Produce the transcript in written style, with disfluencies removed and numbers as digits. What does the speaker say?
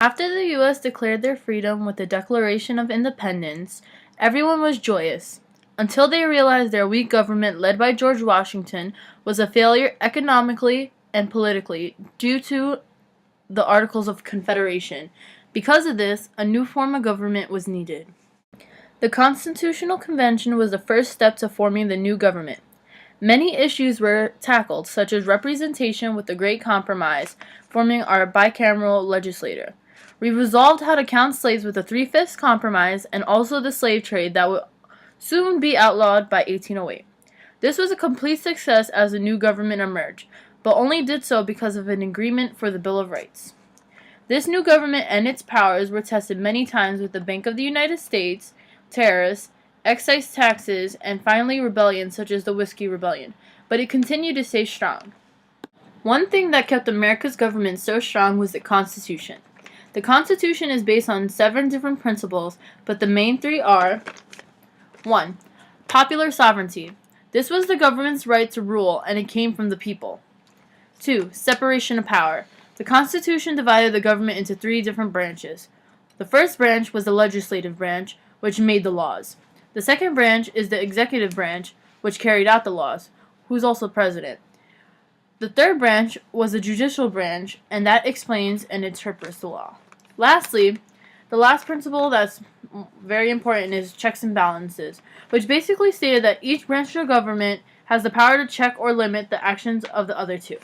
After the U.S. declared their freedom with the Declaration of Independence, everyone was joyous, until they realized their weak government led by George Washington was a failure economically and politically due to the Articles of Confederation. Because of this, a new form of government was needed. The Constitutional Convention was the first step to forming the new government. Many issues were tackled, such as representation with the Great Compromise, forming our bicameral legislature. We resolved how to count slaves with the Three-Fifths Compromise and also the slave trade that would soon be outlawed by 1808. This was a complete success as the new government emerged, but only did so because of an agreement for the Bill of Rights. This new government and its powers were tested many times with the Bank of the United States, terrorists, excise taxes, and finally rebellions such as the Whiskey Rebellion, but it continued to stay strong. One thing that kept America's government so strong was the Constitution. The Constitution is based on 7 different principles, but the main 3 are: 1. Popular sovereignty. This was the government's right to rule, and it came from the people. 2. Separation of power. The Constitution divided the government into 3 different branches. The first branch was the legislative branch, which made the laws. The second branch is the executive branch, which carried out the laws, who's also president. The third branch was the judicial branch, and that explains and interprets the law. Lastly, the last principle that's very important is checks and balances, which basically stated that each branch of government has the power to check or limit the actions of the other 2.